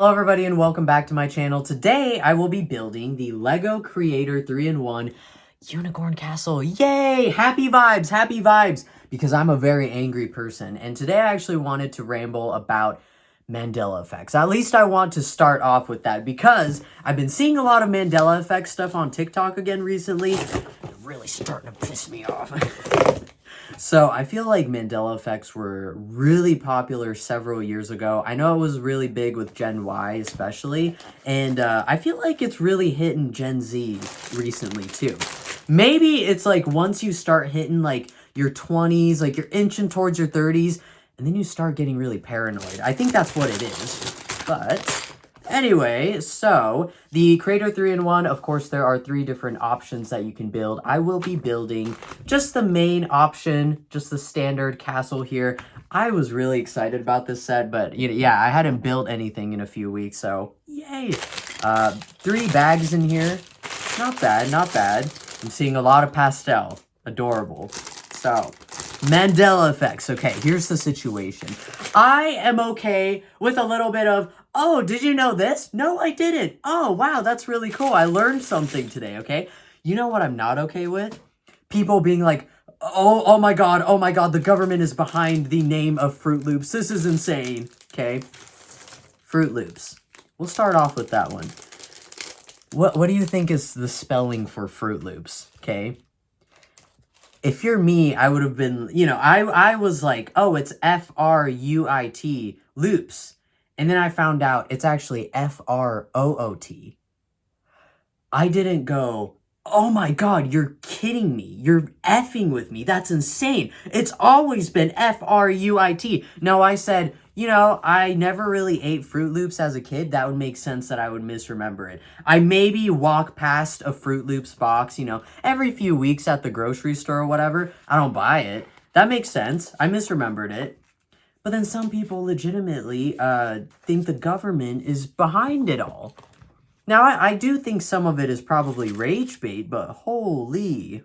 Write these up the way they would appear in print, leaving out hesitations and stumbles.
Hello everybody and welcome back to my channel. Today I will be building the LEGO Creator 3-in-1 Unicorn Castle. Yay! Happy vibes, happy vibes! Because I'm a very angry person and today I actually wanted to ramble about Mandela effects. At least I want to start off with that because I've been seeing a lot of Mandela effect stuff on TikTok again recently. It's really starting to piss me off. So I feel like Mandela effects were really popular several years ago. I know it was really big with Gen Y especially, and I feel like it's really hitting Gen Z recently too. Maybe it's like once you start hitting like your 20s, like you're inching towards your 30s, and then you start getting really paranoid. I think that's what it is. But anyway, so the Creator 3-in-1, of course, there are 3 different options that you can build. I will be building just the main option, just the standard castle here. I was really excited about this set, but yeah, I hadn't built anything in a few weeks, so yay. 3 bags in here. Not bad, not bad. I'm seeing a lot of pastel. Adorable. So, Mandela effects. Okay, here's the situation. I am okay with a little bit of, oh, did you know this? No, I didn't. Oh, wow, that's really cool. I learned something today, okay? You know what I'm not okay with? People being like, oh my god, the government is behind the name of Fruit Loops. This is insane, okay? Fruit Loops. We'll start off with that one. What do you think is the spelling for Fruit Loops, okay? If you're me, I would have been, I was like, oh, it's F-R-U-I-T, loops. And then I found out it's actually F-R-O-O-T. I didn't go, oh my god, you're kidding me. You're effing with me. That's insane. It's always been F-R-U-I-T. No, I said, I never really ate Fruit Loops as a kid. That would make sense that I would misremember it. I maybe walk past a Fruit Loops box, every few weeks at the grocery store or whatever. I don't buy it. That makes sense. I misremembered it. But then some people legitimately think the government is behind it all. Now, I do think some of it is probably rage bait, but holy.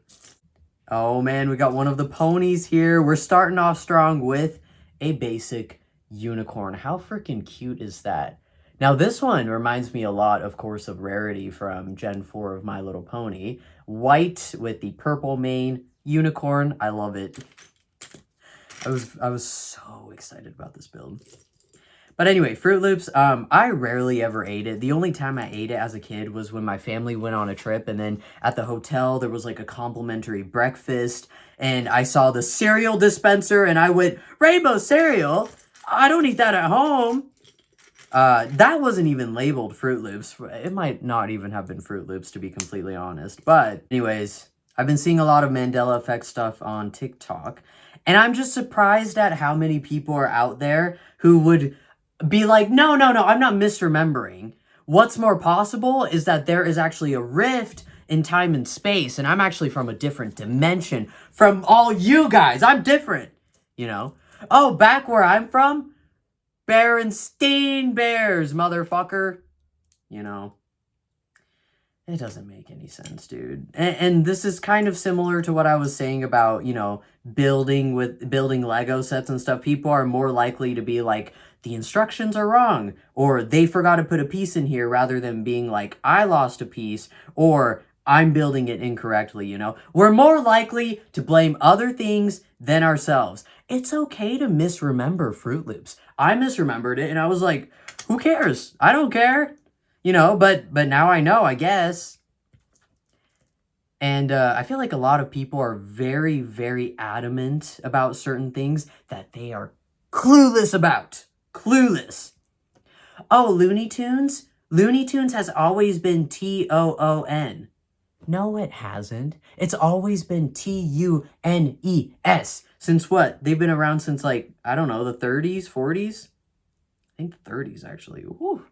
Oh man, we got one of the ponies here. We're starting off strong with a basic unicorn. How freaking cute is that? Now, this one reminds me a lot, of course, of Rarity from Gen 4 of My Little Pony. White with the purple mane, unicorn. I love it. I was so excited about this build. But anyway, Fruit Loops, I rarely ever ate it. The only time I ate it as a kid was when my family went on a trip, and then at the hotel, there was like a complimentary breakfast, and I saw the cereal dispenser, and I went, Rainbow cereal? I don't eat that at home. That wasn't even labeled Fruit Loops. It might not even have been Fruit Loops, to be completely honest. But anyways, I've been seeing a lot of Mandela effect stuff on TikTok, and I'm just surprised at how many people are out there who would be like, no, I'm not misremembering. What's more possible is that there is actually a rift in time and space, and I'm actually from a different dimension from all you guys. I'm different, Oh, back where I'm from, Berenstein Bears, motherfucker. It doesn't make any sense, dude. And this is kind of similar to what I was saying about, building Lego sets and stuff. People are more likely to be like, the instructions are wrong, or they forgot to put a piece in here, rather than being like, I lost a piece, or I'm building it incorrectly, We're more likely to blame other things than ourselves. It's okay to misremember Fruit Loops. I misremembered it, and I was like, who cares? I don't care. But now I know, I guess. And I feel like a lot of people are very, very adamant about certain things that they are clueless about. Clueless. Oh, Looney Tunes? Looney Tunes has always been T-O-O-N. No, it hasn't. It's always been T-U-N-E-S. Since what? They've been around since, like, I don't know, the 30s, 40s? I think the 30s, actually. Whew.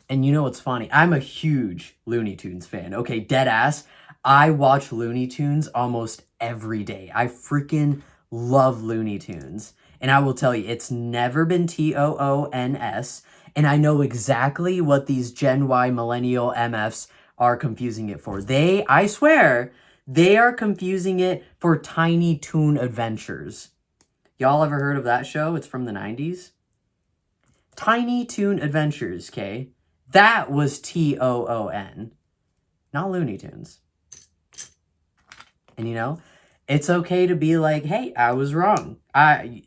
And you know what's funny? I'm a huge Looney Tunes fan. Okay, dead ass. I watch Looney Tunes almost every day. I freaking love Looney Tunes. And I will tell you, it's never been T-O-O-N-S. And I know exactly what these Gen Y millennial MFs are confusing it for. I swear, they are confusing it for Tiny Toon Adventures. Y'all ever heard of that show? It's from the 90s. Tiny Toon Adventures, okay? That was Toon, not Looney Tunes. And you know, it's okay to be like, hey, I was wrong. I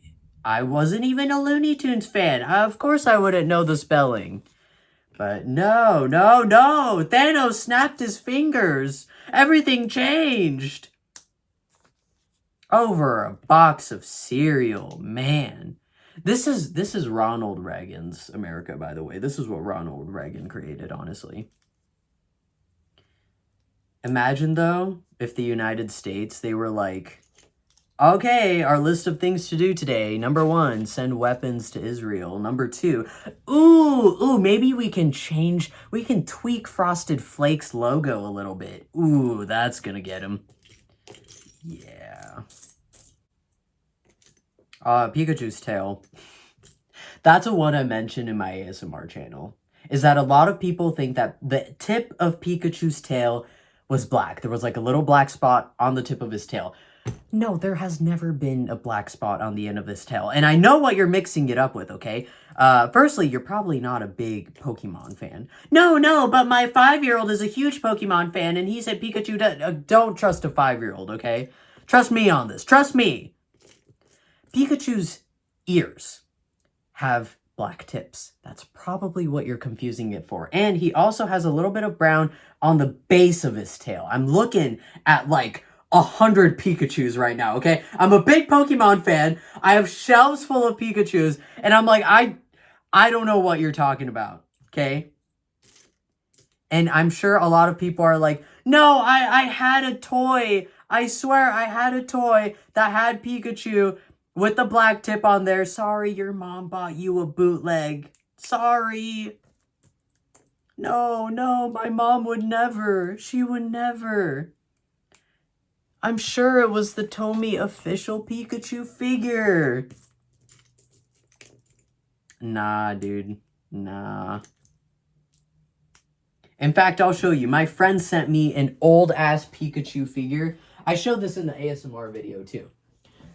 wasn't even a Looney Tunes fan. Of course I wouldn't know the spelling. But no. Thanos snapped his fingers. Everything changed. Over a box of cereal, man. This is Ronald Reagan's America, by the way. This is what Ronald Reagan created, honestly. Imagine, though, if the United States, they were like, okay, our list of things to do today. Number 1, send weapons to Israel. Number 2, maybe we can tweak Frosted Flakes logo a little bit. Ooh, that's gonna get him. Yeah. Pikachu's tail. That's what I mentioned in my ASMR channel. Is that a lot of people think that the tip of Pikachu's tail was black. There was like a little black spot on the tip of his tail. No, there has never been a black spot on the end of his tail. And I know what you're mixing it up with, okay? Firstly, you're probably not a big Pokemon fan. No, but my 5-year-old is a huge Pokemon fan, and he said Pikachu don't trust a 5-year-old, okay? Trust me on this. Trust me. Pikachu's ears have black tips. That's probably what you're confusing it for. And he also has a little bit of brown on the base of his tail. I'm looking at like 100 Pikachus right now, okay? I'm a big Pokemon fan. I have shelves full of Pikachus, and I'm like, I don't know what you're talking about, okay? And I'm sure a lot of people are like, no, I had a toy. I swear I had a toy that had Pikachu with the black tip on there. Sorry, your mom bought you a bootleg. Sorry. No, my mom would never. She would never. I'm sure it was the Tomy official Pikachu figure. Nah, dude. Nah. In fact, I'll show you. My friend sent me an old-ass Pikachu figure. I showed this in the ASMR video, too.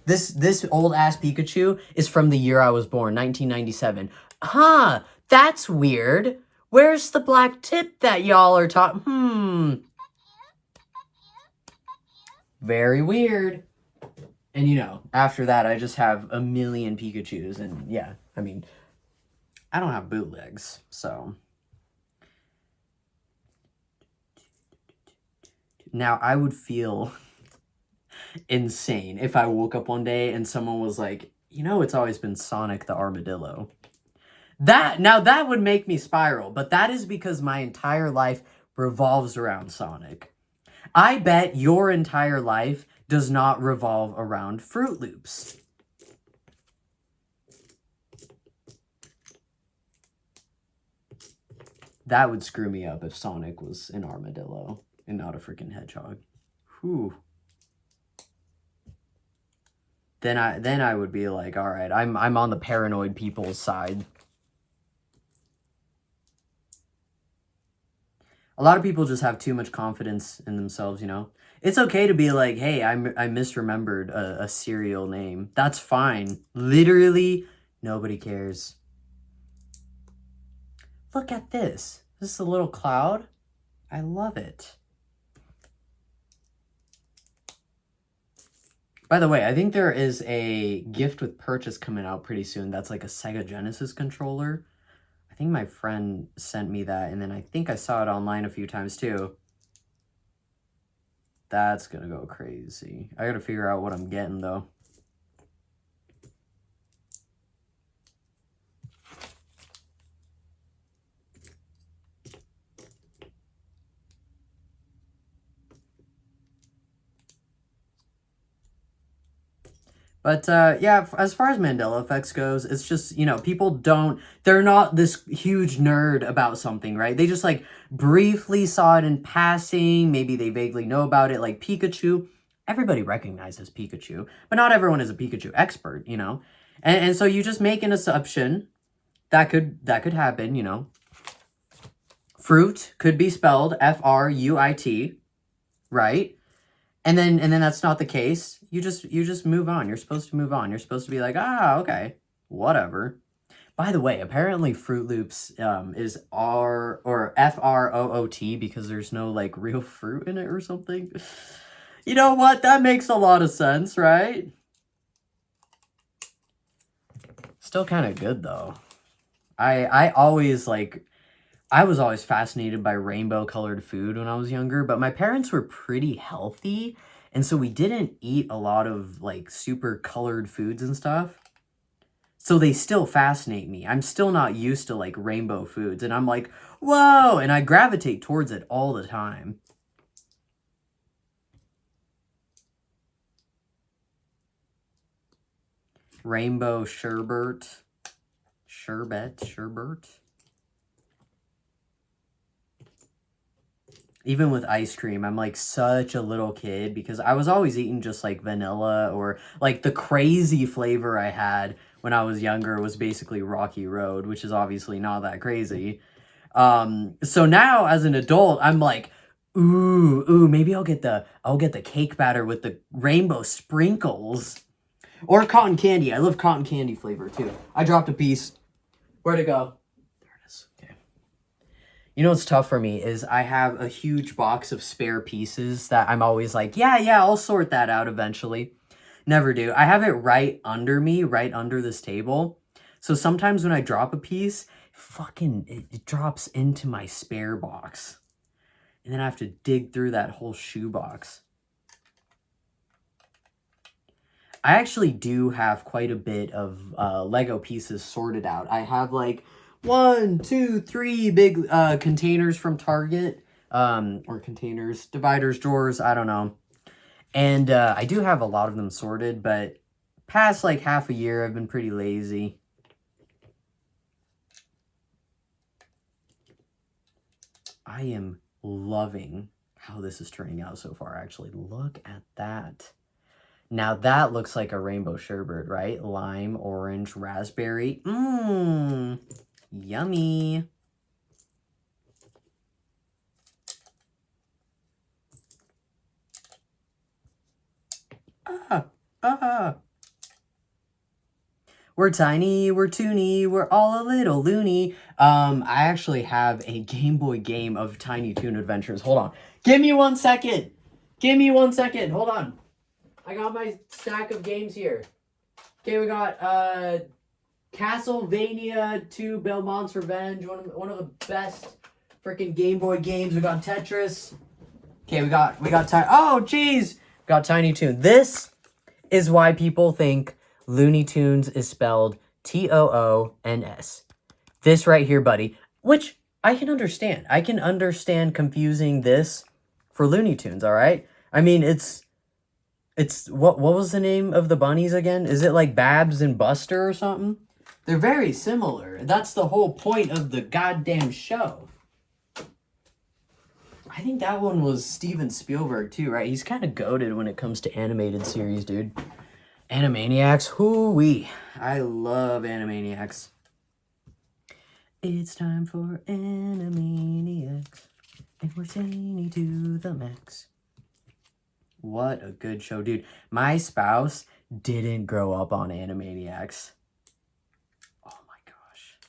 This old-ass Pikachu is from the year I was born, 1997. Huh, that's weird. Where's the black tip that y'all are talking? Very weird. And, you know, after that, I just have a million Pikachus. And, yeah, I mean, I don't have bootlegs, so. Now, I would feel insane if I woke up one day and someone was like, you know, it's always been Sonic the Armadillo. That would make me spiral, but that is because my entire life revolves around Sonic. I bet your entire life does not revolve around Fruit Loops. That would screw me up if Sonic was an armadillo and not a freaking hedgehog. Whew. Then I would be like, all right, I'm on the paranoid people's side. A lot of people just have too much confidence in themselves, you know? It's okay to be like, hey, I misremembered a cereal name. That's fine. Literally, nobody cares. Look at this. This is a little cloud. I love it. By the way, I think there is a gift with purchase coming out pretty soon. That's like a Sega Genesis controller. I think my friend sent me that, and then I think I saw it online a few times too. That's gonna go crazy. I gotta figure out what I'm getting though. But, yeah, as far as Mandela effects goes, it's just, you know, people they're not this huge nerd about something, right? They just, like, briefly saw it in passing. Maybe they vaguely know about it, like Pikachu. Everybody recognizes Pikachu, but not everyone is a Pikachu expert, you know? And so you just make an assumption that could happen, you know? Fruit could be spelled F-R-U-I-T, right? And then that's not the case. You just move on. You're supposed to move on. You're supposed to be like, okay, whatever. By the way, apparently Fruit Loops is R or FROOT because there's no like real fruit in it or something. You know what? That makes a lot of sense, right? Still kind of good though. I always like I was always fascinated by rainbow colored food when I was younger, but my parents were pretty healthy, and so we didn't eat a lot of like super colored foods and stuff. So they still fascinate me. I'm still not used to like rainbow foods, and I'm like, whoa, and I gravitate towards it all the time. Rainbow sherbet. Sherbet. Even with ice cream, I'm like such a little kid because I was always eating just like vanilla, or like the crazy flavor I had when I was younger was basically Rocky Road, which is obviously not that crazy. So now as an adult, I'm like, ooh, maybe I'll get the cake batter with the rainbow sprinkles. Or cotton candy. I love cotton candy flavor too. I dropped a piece. Where'd it go? There it is. Okay. You know what's tough for me is I have a huge box of spare pieces that I'm always like, yeah, I'll sort that out eventually. Never do. I have it right under me, right under this table. So sometimes when I drop a piece, it drops into my spare box. And then I have to dig through that whole shoe box. I actually do have quite a bit of Lego pieces sorted out. I have like 1, 2, 3 big containers from Target, or containers, dividers, drawers, I don't know. And I do have a lot of them sorted, but past like half a year, I've been pretty lazy. I am loving how this is turning out so far, actually. Look at that. Now that looks like a rainbow sherbet, right? Lime, orange, raspberry. Mmm, yummy. We're tiny, we're toony, we're all a little loony. I actually have a Game Boy game of Tiny Toon Adventures. Hold on. Give me 1 second. Give me 1 second. Hold on. I got my stack of games here. Okay, we got Castlevania 2 Belmont's Revenge, one of the best freaking Game Boy games. We got Tetris. Okay, we got oh jeez, got Tiny Toon. This is why people think Looney Tunes is spelled Toons. This right here, buddy, which I can understand. I can understand confusing this for Looney Tunes, all right? I mean, it's what was the name of the bunnies again? Is it like Babs and Buster or something? They're very similar. That's the whole point of the goddamn show. I think that one was Steven Spielberg too, right? He's kind of goated when it comes to animated series, dude. Animaniacs, hoo-wee. I love Animaniacs. It's time for Animaniacs, and we're zany to the max. What a good show, dude. My spouse didn't grow up on Animaniacs. Oh my gosh.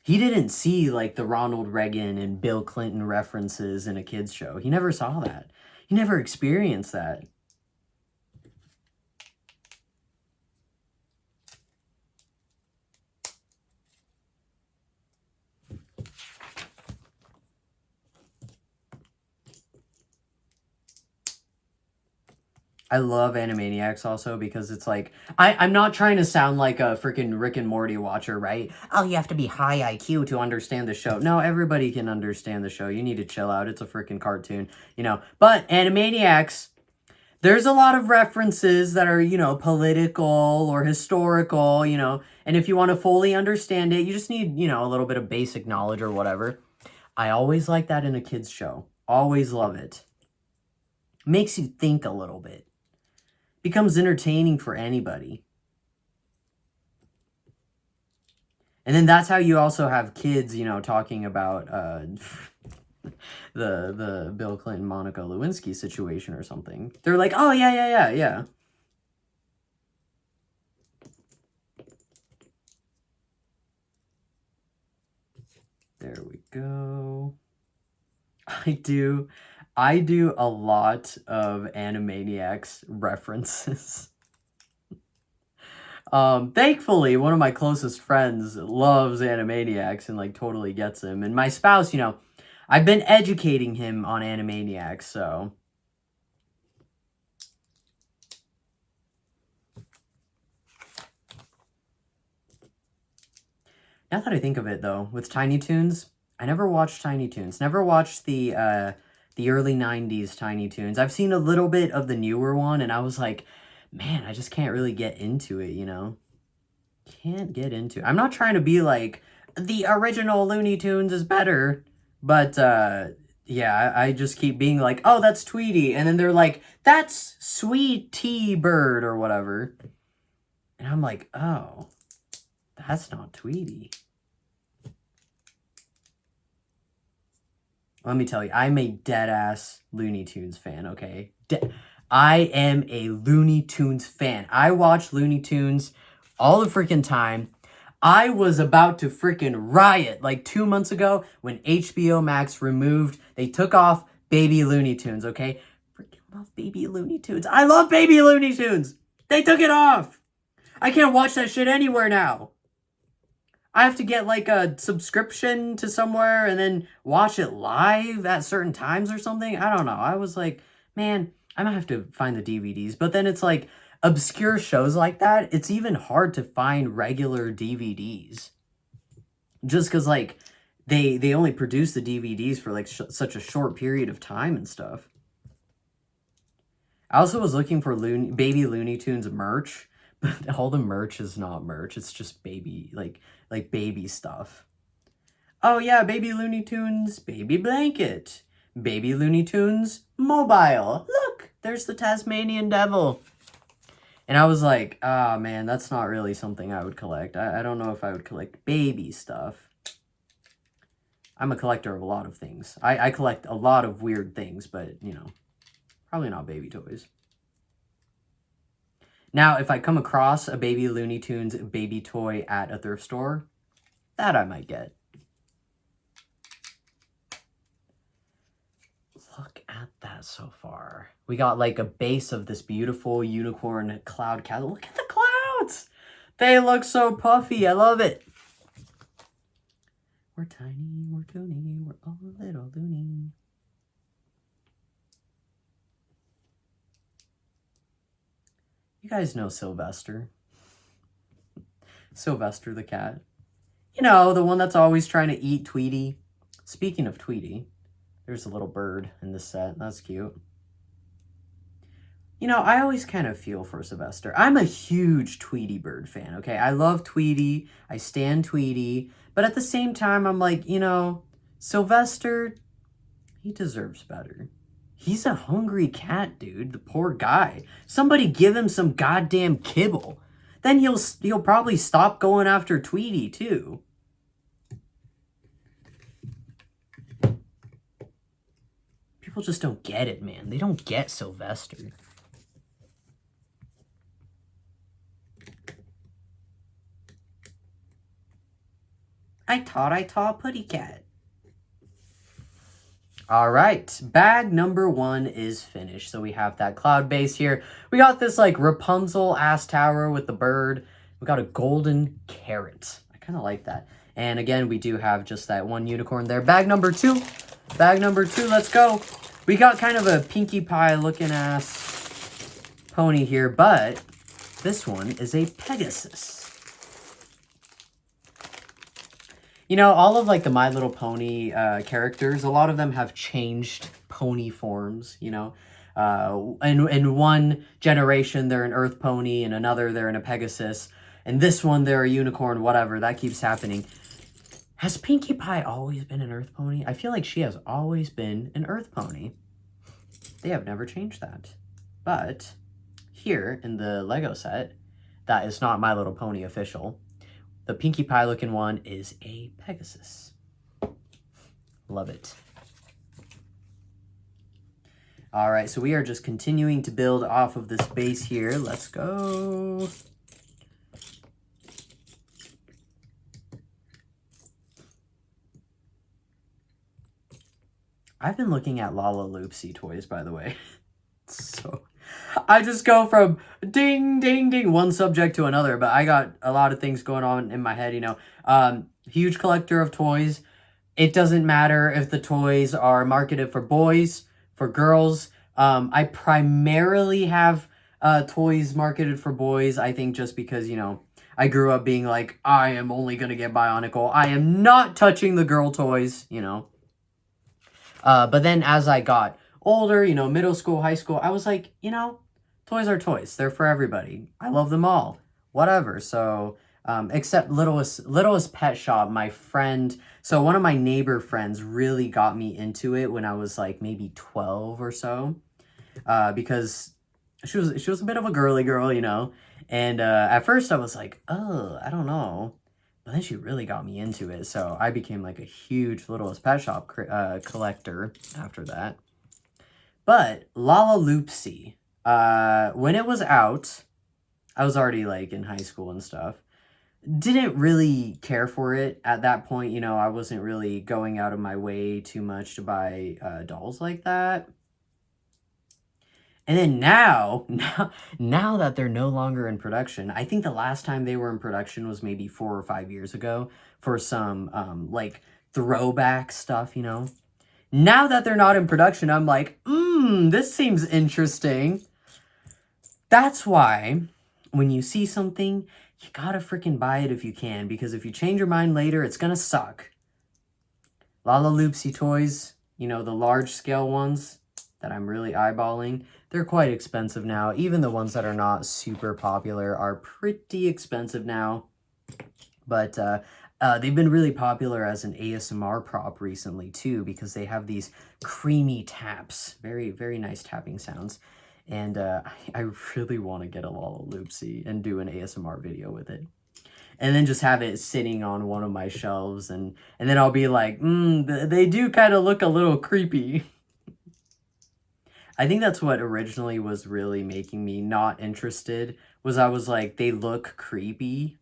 He didn't see like the Ronald Reagan and Bill Clinton references in a kid's show. He never saw that. He never experienced that. I love Animaniacs also because it's like, I'm not trying to sound like a freaking Rick and Morty watcher, right? Oh, you have to be high IQ to understand the show. No, everybody can understand the show. You need to chill out. It's a freaking cartoon, you know. But Animaniacs, there's a lot of references that are, you know, political or historical, you know. And if you want to fully understand it, you just need, you know, a little bit of basic knowledge or whatever. I always like that in a kid's show. Always love it. Makes you think a little bit. Becomes entertaining for anybody. And then that's how you also have kids, you know, talking about the Bill Clinton, Monica Lewinsky situation or something. They're like, oh, yeah. There we go. I do a lot of Animaniacs references. Thankfully, one of my closest friends loves Animaniacs and like totally gets him. And my spouse, you know, I've been educating him on Animaniacs, so. Now that I think of it, though, with Tiny Toons, I never watched Tiny Toons. Never watched the early 90s Tiny Toons. I've seen a little bit of the newer one, and I was like, man, I just can't really get into it, you know? Can't get into it. I'm not trying to be like, the original Looney Tunes is better, but, yeah, I just keep being like, oh, that's Tweety, and then they're like, that's Sweet Tea Bird, or whatever. And I'm like, oh, that's not Tweety. Let me tell you, I'm a dead-ass Looney Tunes fan, okay? I am a Looney Tunes fan. I watch Looney Tunes all the freaking time. I was about to freaking riot like 2 months ago when HBO Max they took off Baby Looney Tunes, okay? Freaking love Baby Looney Tunes. I love Baby Looney Tunes! They took it off! I can't watch that shit anywhere now. I have to get like a subscription to somewhere and then watch it live at certain times or something. I don't know. I was like, man, I might have to find the DVDs. But then it's like obscure shows like that. It's even hard to find regular DVDs. Just because like they only produce the DVDs for like such a short period of time and stuff. I also was looking for Baby Looney Tunes merch. But all the merch is not merch. It's just baby, like baby stuff. Oh yeah, Baby Looney Tunes, baby blanket. Baby Looney Tunes, mobile. Look, there's the Tasmanian Devil. And I was like, ah, man, that's not really something I would collect. I don't know if I would collect baby stuff. I'm a collector of a lot of things. I collect a lot of weird things, but, you know, probably not baby toys. Now, if I come across a Baby Looney Tunes baby toy at a thrift store, that I might get. Look at that so far. We got like a base of this beautiful unicorn cloud castle. Look at the clouds! They look so puffy. I love it. We're tiny, we're toony, we're all a little loony. You guys know Sylvester. Sylvester the cat. You know, the one that's always trying to eat Tweety. Speaking of Tweety, there's a little bird in this set. That's cute. You know, I always kind of feel for Sylvester. I'm a huge Tweety bird fan, okay? I love Tweety. I stan Tweety. But at the same time, I'm like, you know, Sylvester, he deserves better. He's a hungry cat, dude. The poor guy. Somebody give him some goddamn kibble. Then he'll probably stop going after Tweety, too. People just don't get it, man. They don't get Sylvester. I taught Putty Cat. All right, bag number 1 is finished. So we have that cloud base here. We got this like Rapunzel-ass tower with the bird. We got a golden carrot. I kind of like that. And again, we do have just that one unicorn there. Bag number 2. Bag number 2, let's go. We got kind of a Pinkie Pie looking ass pony here, but this one is a Pegasus. You know, all of, like, the My Little Pony characters, a lot of them have changed pony forms, you know. In one generation, they're an Earth Pony. In another, they're in a Pegasus. And this one, they're a unicorn, whatever. That keeps happening. Has Pinkie Pie always been an Earth Pony? I feel like she has always been an Earth Pony. They have never changed that. But here in the Lego set, that is not My Little Pony official. The Pinkie Pie looking one is a Pegasus. Love it. All right, so we are just continuing to build off of this base here. Let's go. I've been looking at Lala Loopsy toys, by the way. So I just go from ding, ding, ding, one subject to another, but I got a lot of things going on in my head, you know. Huge collector of toys. It doesn't matter if the toys are marketed for boys, for girls. I primarily have toys marketed for boys, I think just because, you know, I grew up being like, I am only going to get Bionicle. I am not touching the girl toys, you know. But then as I got older, you know, middle school, high school, I was like, you know, toys are toys. They're for everybody. I love them all. Whatever. So, except Littlest Pet Shop, my friend, so one of my neighbor friends really got me into it when I was like maybe 12 or so. Because she was a bit of a girly girl, you know. And at first I was like, oh, I don't know. But then she really got me into it, so I became like a huge Littlest Pet Shop collector after that. But Lala Loopsy, when it was out, I was already like in high school and stuff. Didn't really care for it at that point, you know. I wasn't really going out of my way too much to buy dolls like that. And then now that they're no longer in production, I think the last time they were in production was maybe 4 or 5 years ago for some, like, throwback stuff, you know? Now that they're not in production, I'm like, this seems interesting. That's why when you see something, you gotta freaking buy it if you can, because if you change your mind later, it's gonna suck. Lala Loopsy toys, you know, the large-scale ones that I'm really eyeballing, they're quite expensive now. Even the ones that are not super popular are pretty expensive now. But they've been really popular as an ASMR prop recently too, because they have these creamy taps. Very, very nice tapping sounds. And I really want to get a Lala Loopsy and do an ASMR video with it. And then just have it sitting on one of my shelves. And then I'll be like, they do kind of look a little creepy. I think that's what originally was really making me not interested, was I was like, they look creepy.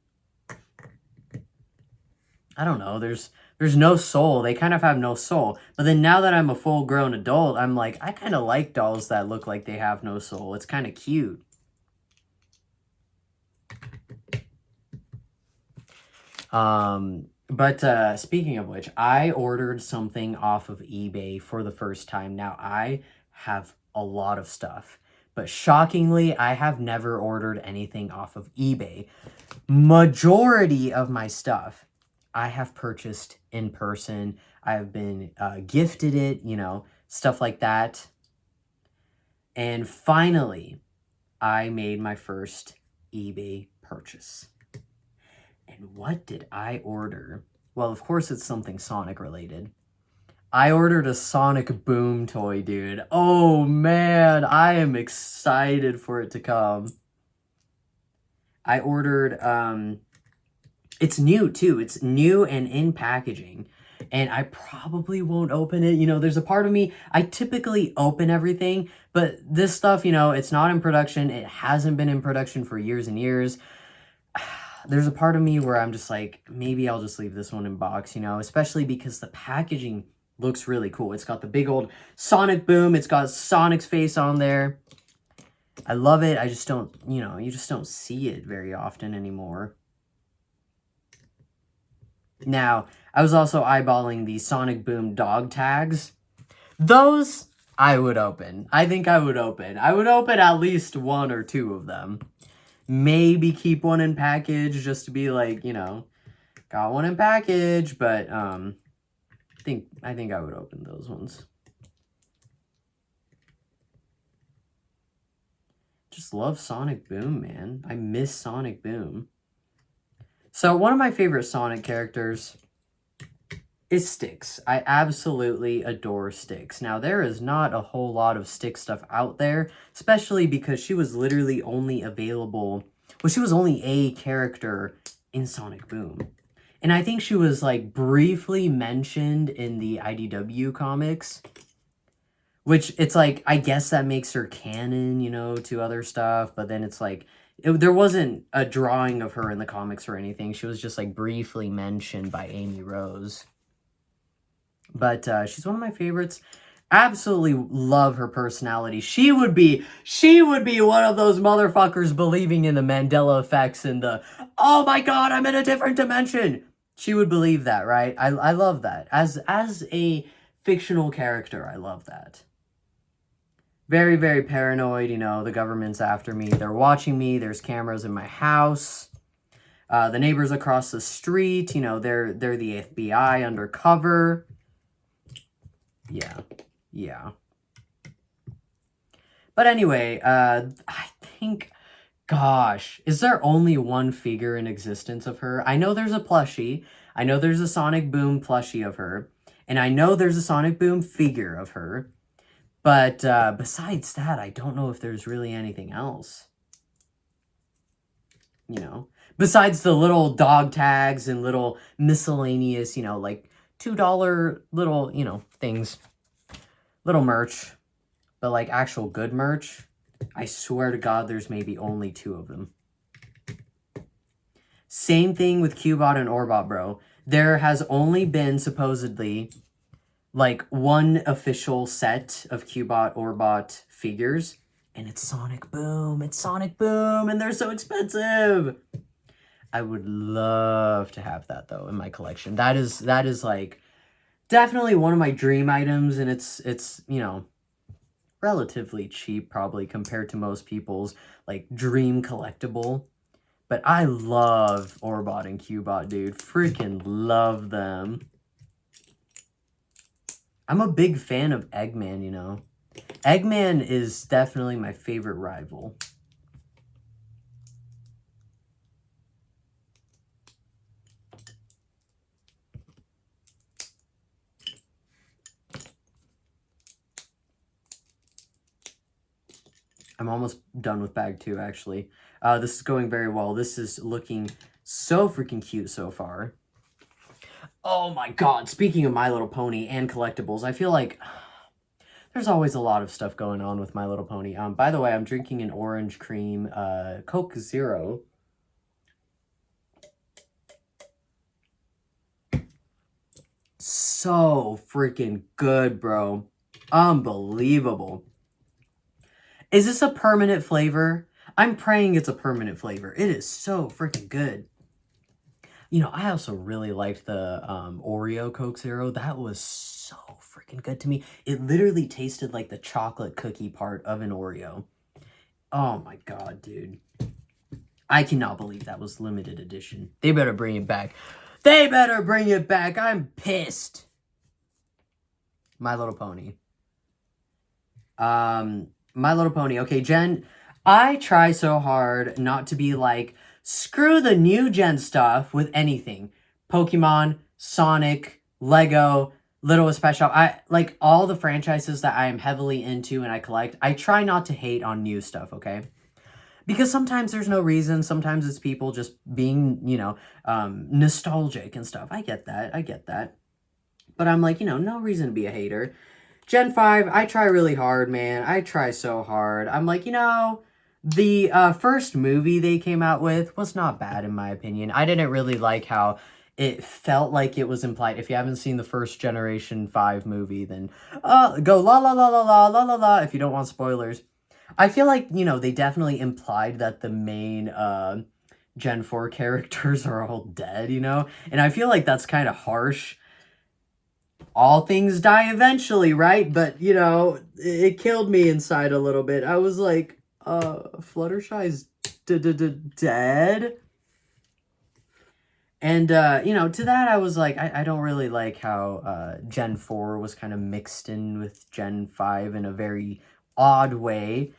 I don't know, there's no soul. They kind of have no soul. But then now that I'm a full-grown adult, I'm like, I kind of like dolls that look like they have no soul. It's kind of cute. But speaking of which, I ordered something off of eBay for the first time. Now, I have a lot of stuff, but shockingly, I have never ordered anything off of eBay. Majority of my stuff I have purchased in person. I've been gifted it, you know, stuff like that. And finally, I made my first eBay purchase. And what did I order? Well, of course, it's something Sonic related. I ordered a Sonic Boom toy, dude. Oh, man, I am excited for it to come. I ordered, it's new, too. It's new and in packaging. And I probably won't open it. You know, there's a part of me, I typically open everything, but this stuff, you know, it's not in production. It hasn't been in production for years and years. There's a part of me where I'm just like, maybe I'll just leave this one in box, you know, especially because the packaging looks really cool. It's got the big old Sonic Boom. It's got Sonic's face on there. I love it. I just don't, you know, you just don't see it very often anymore. Now, I was also eyeballing the Sonic Boom dog tags. Those I would open. I think I would open. I would open at least 1 or 2 of them. Maybe keep one in package just to be like, you know, got one in package, but I think I would open those ones. Just love Sonic Boom, man. I miss Sonic Boom. So one of my favorite Sonic characters is Styx. I absolutely adore Styx. Now, there is not a whole lot of Styx stuff out there, especially because she was literally only available, well, she was only a character in Sonic Boom. And I think she was, like, briefly mentioned in the IDW comics, which it's like, I guess that makes her canon, you know, to other stuff, but then it's like, there wasn't a drawing of her in the comics or anything. She was just, like, briefly mentioned by Amy Rose. But she's one of my favorites. Absolutely love her personality. She would be one of those motherfuckers believing in the Mandela effects and the, oh my god, I'm in a different dimension. She would believe that, right? I love that. As a fictional character, I love that. Very, very paranoid, you know, the government's after me. They're watching me. There's cameras in my house. The neighbors across the street, you know, they're the FBI undercover. Yeah. Yeah. But anyway, I think, gosh, is there only one figure in existence of her? I know there's a plushie. I know there's a Sonic Boom plushie of her. And I know there's a Sonic Boom figure of her. But besides that, I don't know if there's really anything else. You know? Besides the little dog tags and little miscellaneous, you know, like $2 little, you know, things. Little merch. But like actual good merch, I swear to God, there's maybe only 2 of them. Same thing with Cubot and Orbot, bro. There has only been, supposedly, like, one official set of Cubot, Orbot figures, and it's Sonic Boom. It's Sonic Boom, and they're so expensive. I would love to have that, though, in my collection. That is like, definitely one of my dream items, and it's you know, relatively cheap probably compared to most people's like dream collectible. But I love Orbot and Cubot, dude. Freaking love them. I'm a big fan of Eggman, you know. Eggman is definitely my favorite rival. I'm almost done with bag 2, actually. This is going very well. This is looking so freaking cute so far. Oh my god, speaking of My Little Pony and collectibles, I feel like there's always a lot of stuff going on with My Little Pony. By the way, I'm drinking an orange cream Coke Zero. So freaking good, bro. Unbelievable. Is this a permanent flavor? I'm praying it's a permanent flavor. It is so freaking good. You know, I also really liked the Oreo Coke Zero. That was so freaking good to me. It literally tasted like the chocolate cookie part of an Oreo. Oh my god, dude. I cannot believe that was limited edition. They better bring it back. They better bring it back. I'm pissed. My Little Pony. My Little Pony. Okay, Jen, I try so hard not to be like, screw the new gen stuff with anything. Pokemon, Sonic, Lego, Littlest Pet Shop. I like all the franchises that I am heavily into and I collect. I try not to hate on new stuff, okay? Because sometimes there's no reason. Sometimes it's people just being, you know, nostalgic and stuff. I get that. I get that. But I'm like, you know, no reason to be a hater. Gen 5, I try really hard, man. I try so hard. I'm like, you know, the first movie they came out with was not bad, in my opinion. I didn't really like how it felt like it was implied. If you haven't seen the first Generation 5 movie, then go la la la la la la la la if you don't want spoilers. I feel like, you know, they definitely implied that the main Gen 4 characters are all dead, you know? And I feel like that's kind of harsh. All things die eventually, right? But, you know, it killed me inside a little bit. I was like, Fluttershy's dead? And, you know, to that I was like, I don't really like how Gen 4 was kind of mixed in with Gen 5 in a very odd way.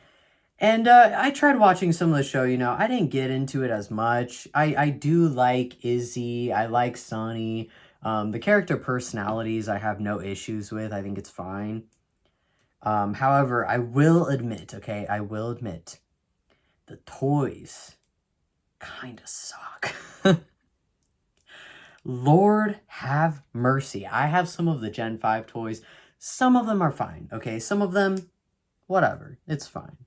And I tried watching some of the show, you know, I didn't get into it as much. I do like Izzy, I like Sonny. The character personalities I have no issues with. I think it's fine. However, I will admit, okay, I will admit, the toys kind of suck. Lord have mercy. I have some of the Gen 5 toys. Some of them are fine, okay? Some of them, whatever, it's fine.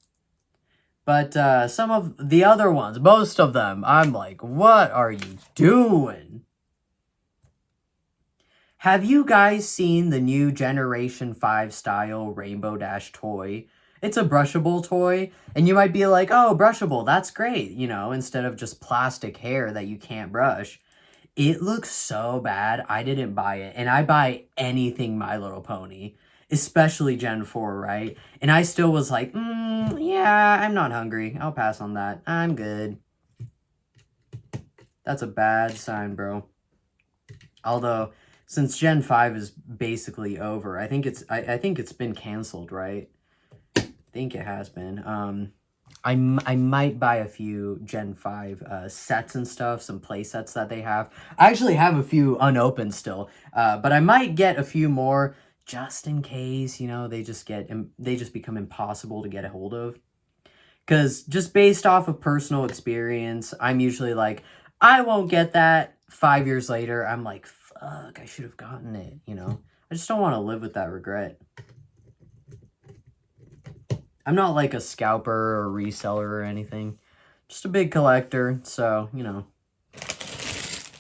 But some of the other ones, most of them, I'm like, what are you doing? Have you guys seen the new Generation 5 style Rainbow Dash toy? It's a brushable toy, and you might be like, oh, brushable, that's great, you know, instead of just plastic hair that you can't brush. It looks so bad, I didn't buy it, and I buy anything My Little Pony, especially Gen 4, right? And I still was like, yeah, I'm not hungry. I'll pass on that. I'm good. That's a bad sign, bro. Although, since Gen 5 is basically over, I think it's been canceled, right? I think it has been. I might buy a few Gen 5 sets and stuff, some play sets that they have. I actually have a few unopened still, but I might get a few more just in case, you know, they just become impossible to get a hold of. Because just based off of personal experience, I'm usually like, I won't get that. 5 years later, I'm like, fuck, I should have gotten it, you know? I just don't want to live with that regret. I'm not like a scalper or reseller or anything. Just a big collector, so, you know.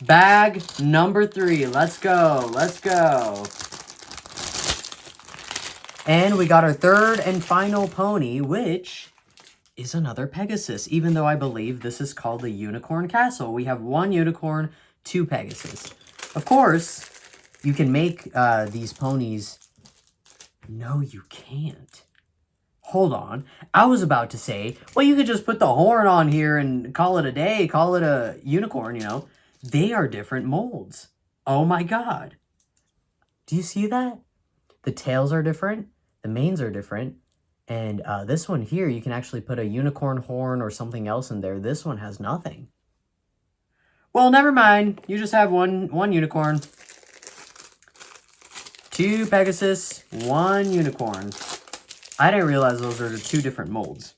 Bag number 3. Let's go. Let's go. And we got our third and final pony, which is another Pegasus, even though I believe this is called the Unicorn Castle. We have 1 unicorn, 2 Pegasus. Of course, you can make these ponies... No, you can't. Hold on. I was about to say, well, you could just put the horn on here and call it a day, call it a unicorn, you know. They are different molds. Oh my god. Do you see that? The tails are different, the manes are different, and this one here, you can actually put a unicorn horn or something else in there. This one has nothing. Well, never mind. You just have one unicorn. 2 Pegasus, 1 unicorn. I didn't realize those are 2 different molds.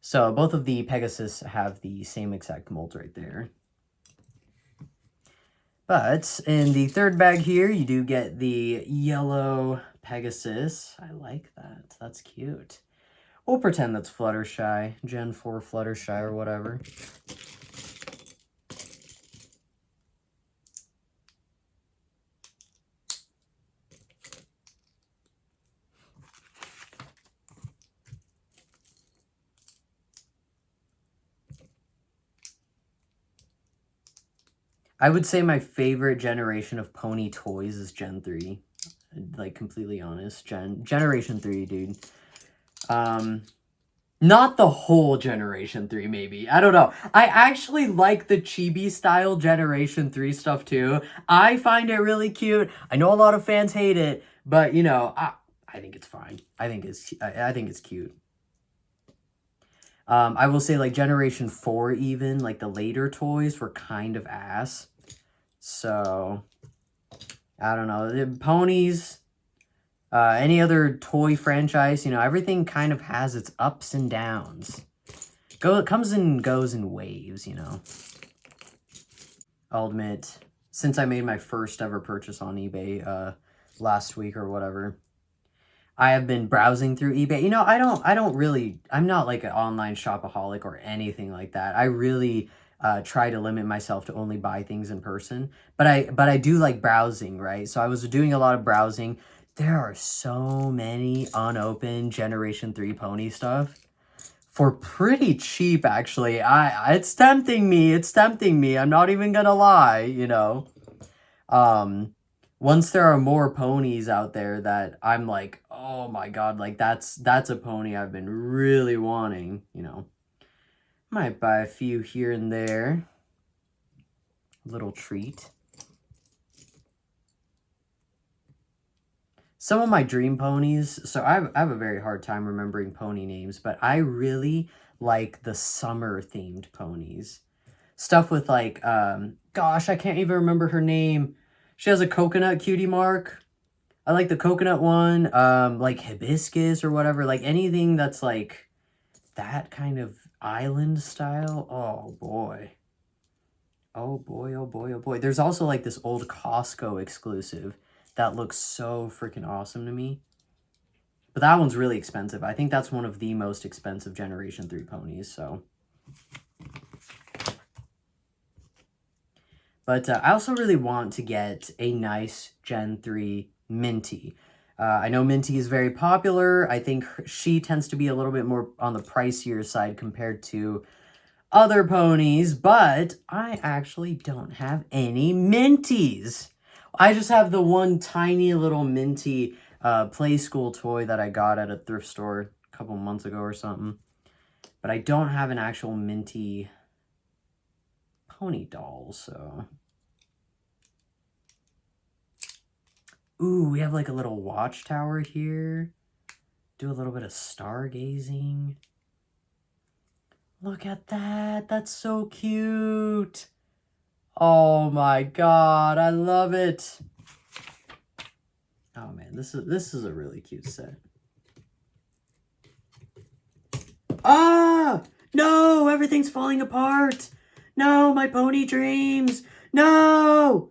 So both of the Pegasus have the same exact mold right there. But in the third bag here, you do get the yellow Pegasus. I like that. That's cute. We'll pretend that's Fluttershy, Gen 4 Fluttershy or whatever. I would say my favorite generation of pony toys is Gen 3. Like, completely honest. Generation 3, dude. Not the whole Generation 3, maybe. I don't know. I actually like the chibi-style Generation 3 stuff, too. I find it really cute. I know a lot of fans hate it, but, you know, I think it's fine. I think it's cute. I will say, like, Generation 4 even, like, the later toys were kind of ass. So, I don't know. The ponies, any other toy franchise, you know, everything kind of has its ups and downs. It comes and goes in waves, you know. I'll admit, since I made my first ever purchase on eBay last week or whatever, I have been browsing through eBay. You know, I'm not like an online shopaholic or anything like that. I really try to limit myself to only buy things in person. But I do like browsing, right? So I was doing a lot of browsing. There are so many unopened Generation 3 pony stuff for pretty cheap, actually. It's tempting me. It's tempting me. I'm not even gonna lie, you know. Once there are more ponies out there that I'm like, oh my god, like that's a pony I've been really wanting, you know. Might buy a few here and there. Little treat. Some of my dream ponies, so I have a very hard time remembering pony names, but I really like the summer-themed ponies. Stuff with like, gosh, I can't even remember her name. She has a coconut cutie mark. I like the coconut one, like hibiscus or whatever, like anything that's like that kind of island style. Oh boy. Oh boy, oh boy, oh boy. There's also like this old Costco exclusive that looks so freaking awesome to me. But that one's really expensive. I think that's one of the most expensive Generation 3 ponies, so. But I also really want to get a nice Gen 3 Minty. I know Minty is very popular. I think she tends to be a little bit more on the pricier side compared to other ponies, but I actually don't have any Minties. I just have the one tiny little Minty play school toy that I got at a thrift store a couple months ago or something. But I don't have an actual Minty pony doll, so... Ooh, we have like a little watchtower here. Do a little bit of stargazing. Look at that. That's so cute. Oh my god, I love it. Oh man, this is a really cute set. Ah! No, everything's falling apart. No, my pony dreams. No!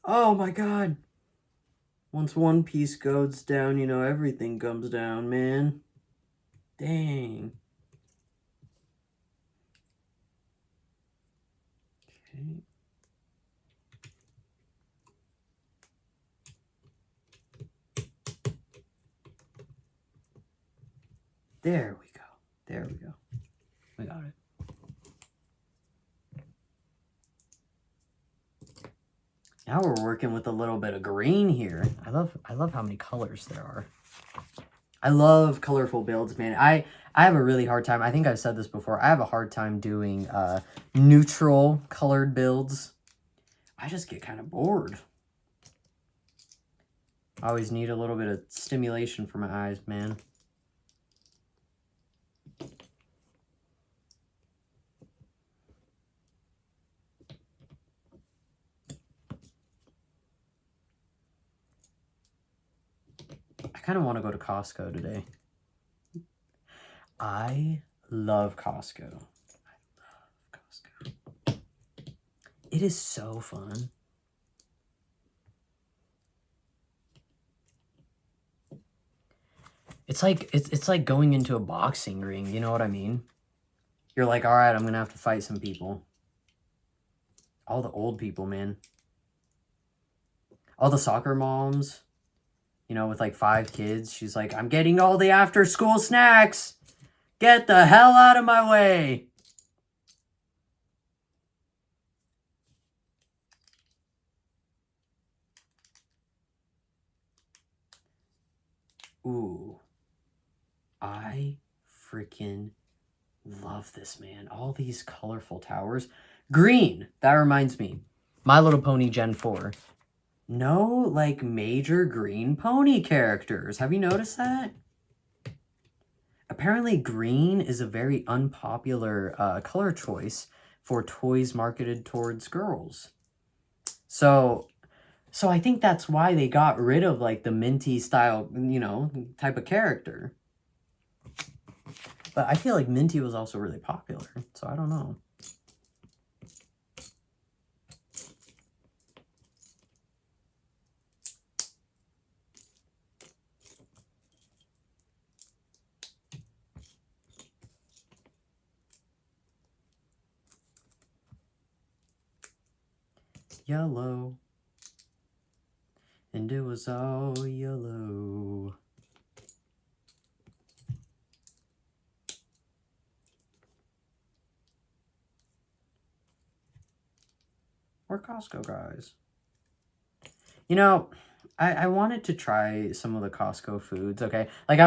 Oh my god. Once one piece goes down, you know, everything comes down, man. Dang. Okay. There we go. There we go. We got it. Now we're working with a little bit of green here. I love how many colors there are. I love colorful builds, man. I have a really hard time. I think I've said this before. I have a hard time doing neutral colored builds. I just get kind of bored. I always need a little bit of stimulation for my eyes, man. I kind of want to go to Costco today. I love Costco. I love Costco. It is so fun. It's like going into a boxing ring, you know what I mean? You're like, all right, I'm going to have to fight some people. All the old people, man. All the soccer moms, you know, with like 5 kids. She's like, I'm getting all the after school snacks. Get the hell out of my way. Ooh. I freaking love this, man. All these colorful towers. Green. That reminds me. My Little Pony Gen 4. No, like, major green pony characters. Have you noticed that? Apparently, green is a very unpopular color choice for toys marketed towards girls. So I think that's why they got rid of, like, the Minty style, you know, type of character. But I feel like Minty was also really popular, so I don't know. Yellow. And it was all yellow. We're Costco guys. You know, I wanted to try some of the Costco foods, okay? Like, I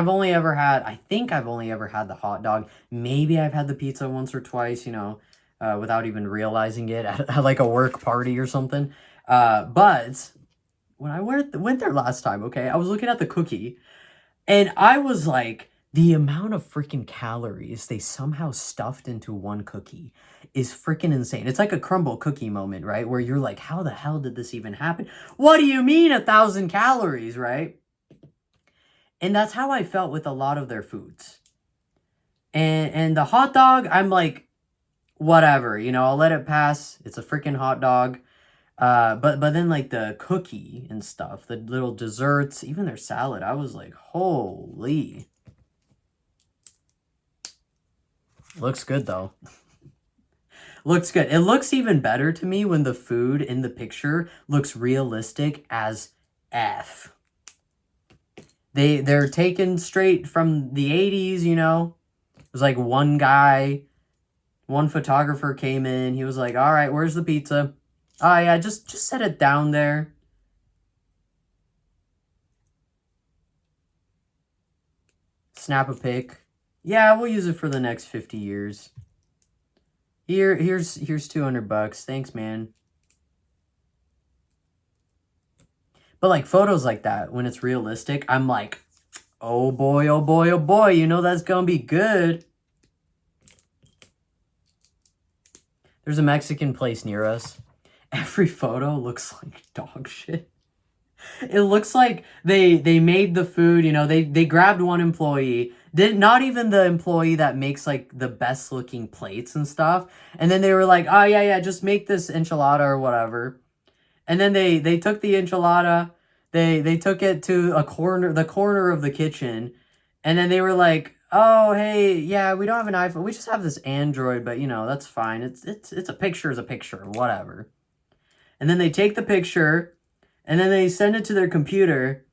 think I've only ever had the hot dog. Maybe I've had the pizza once or twice, you know, without even realizing it at like a work party or something. But when I went there last time, okay, I was looking at the cookie, and I was like, the amount of freaking calories they somehow stuffed into one cookie is freaking insane. It's like a crumble cookie moment, right? Where you're like, how the hell did this even happen? What do you mean 1,000 calories, right? And that's how I felt with a lot of their foods. And the hot dog, I'm like, whatever, you know, I'll let it pass. It's a freaking hot dog. But then like the cookie and stuff, the little desserts, even their salad, I was like, holy. Looks good though. Looks good. It looks even better to me when the food in the picture looks realistic as F. They're taken straight from the 80s, you know? It was like one guy, one photographer came in. He was like, all right, where's the pizza? Oh, yeah, just set it down there. Snap a pic. Yeah, we'll use it for the next 50 years. Here's $200. Thanks, man. But like photos like that, when it's realistic, I'm like, oh boy, oh boy, oh boy, you know that's gonna be good. There's a Mexican place near us. Every photo looks like dog shit. It looks like they made the food, you know, they grabbed one employee, not even the employee that makes like the best looking plates and stuff. And then they were like, oh yeah, just make this enchilada or whatever. And then they took the enchilada, they took it to the corner of the kitchen, and then they were like, oh hey, yeah, we don't have an iPhone, we just have this Android, but you know, that's fine. It's a picture is a picture, whatever. And then they take the picture, and then they send it to their computer,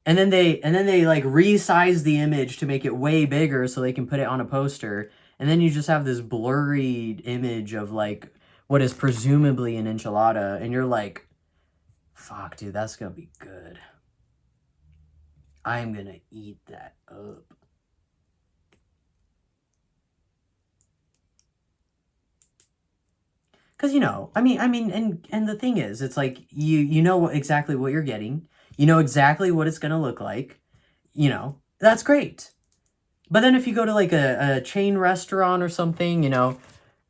and then they like resize the image to make it way bigger so they can put it on a poster. And then you just have this blurry image of like what is presumably an enchilada, and you're like, fuck, dude, that's gonna be good. I'm gonna eat that up. Because, you know, I mean, and the thing is, it's like, you know exactly what you're getting. You know exactly what it's gonna look like. You know, that's great. But then if you go to like a chain restaurant or something, you know,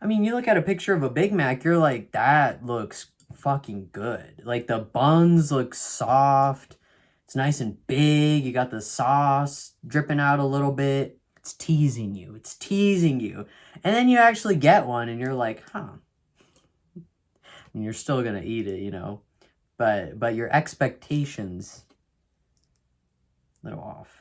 I mean, you look at a picture of a Big Mac, you're like, that looks fucking good. Like the buns look soft. It's nice and big. You got the sauce dripping out a little bit. It's teasing you. It's teasing you. And then you actually get one and you're like, huh. And you're still going to eat it, you know. But your expectations a little off.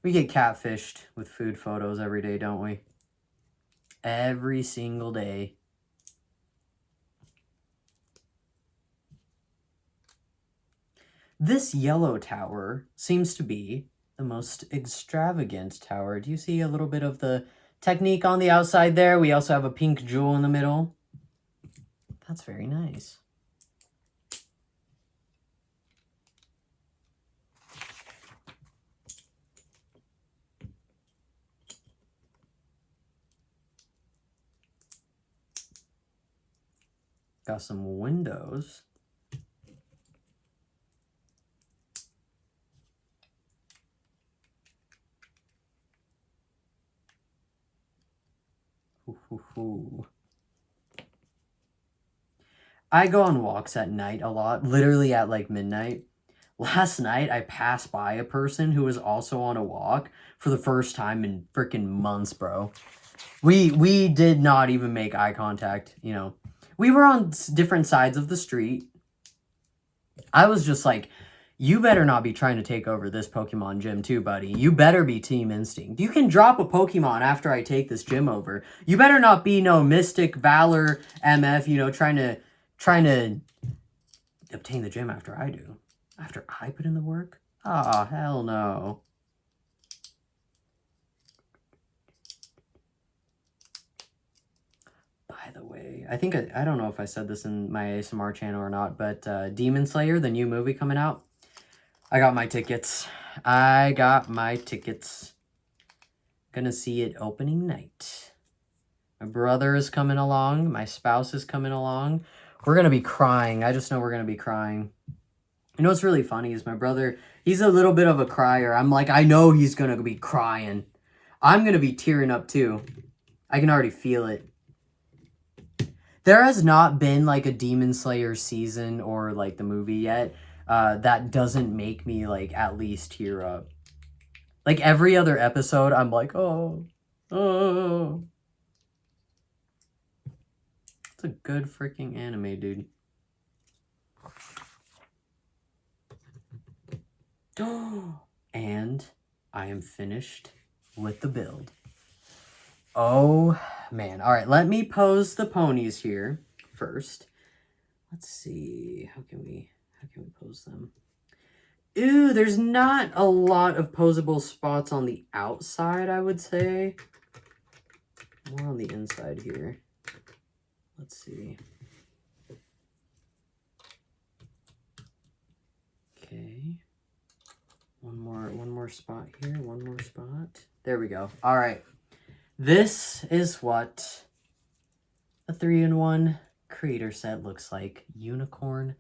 We get catfished with food photos every day, don't we? Every single day. This yellow tower seems to be the most extravagant tower. Do you see a little bit of the technique on the outside there? We also have a pink jewel in the middle. That's very nice. Got some windows. Ooh. I go on walks at night a lot, literally at like midnight. Last night, I passed by a person who was also on a walk for the first time in freaking months, bro. We did not even make eye contact, you know. We were on different sides of the street. I was just like, you better not be trying to take over this Pokemon gym too, buddy. You better be Team Instinct. You can drop a Pokemon after I take this gym over. You better not be no Mystic Valor MF, you know, trying to obtain the gym after I do. After I put in the work? Ah, oh, hell no. By the way, I think, I don't know if I said this in my ASMR channel or not, but Demon Slayer, the new movie coming out, I got my tickets. Gonna see it opening night. My brother is coming along. My spouse is coming along. We're gonna be crying. I just know we're gonna be crying. You know what's really funny is my brother, he's a little bit of a crier. I'm like, I know he's gonna be crying. I'm gonna be tearing up too. I can already feel it. There has not been like a Demon Slayer season or like the movie yet that doesn't make me like at least tear up. Like every other episode, I'm like, oh. It's a good freaking anime, dude. And I am finished with the build. Oh, man. All right, let me pose the ponies here first. Let's see. How can we pose them? Ooh, there's not a lot of posable spots on the outside, I would say. More on the inside here. Let's see. Okay. One more spot here. One more spot. There we go. All right. This is what a 3-in-1 creator set looks like. Unicorn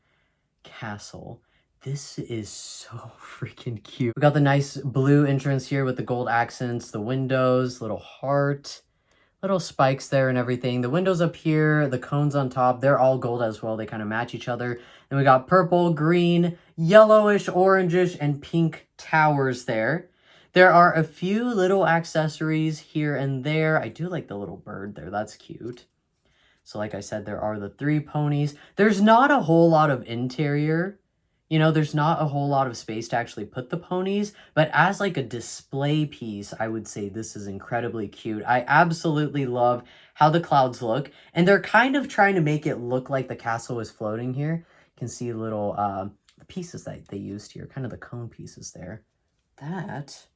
Castle. This is so freaking cute. We got the nice blue entrance here with the gold accents, the windows, little heart, little spikes there and everything. The windows up here, the cones on top, they're all gold as well. They kind of match each other. And we got purple, green, yellowish, orangish, and pink towers there. There are a few little accessories here and there. I do like the little bird there. That's cute. So like I said, there are the 3 ponies. There's not a whole lot of interior. You know, there's not a whole lot of space to actually put the ponies, but as like a display piece, I would say this is incredibly cute. I absolutely love how the clouds look, and they're kind of trying to make it look like the castle is floating here. You can see little pieces that they used here, kind of the cone pieces there. That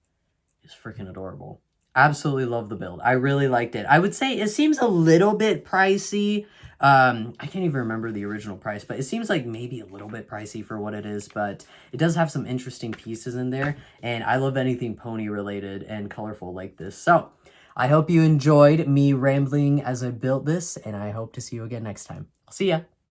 is freaking adorable. Absolutely love the build. I really liked it. I would say it seems a little bit pricey. I can't even remember the original price, but it seems like maybe a little bit pricey for what it is, but it does have some interesting pieces in there, and I love anything pony related and colorful like this. So I hope you enjoyed me rambling as I built this, and I hope to see you again next time. I'll see ya.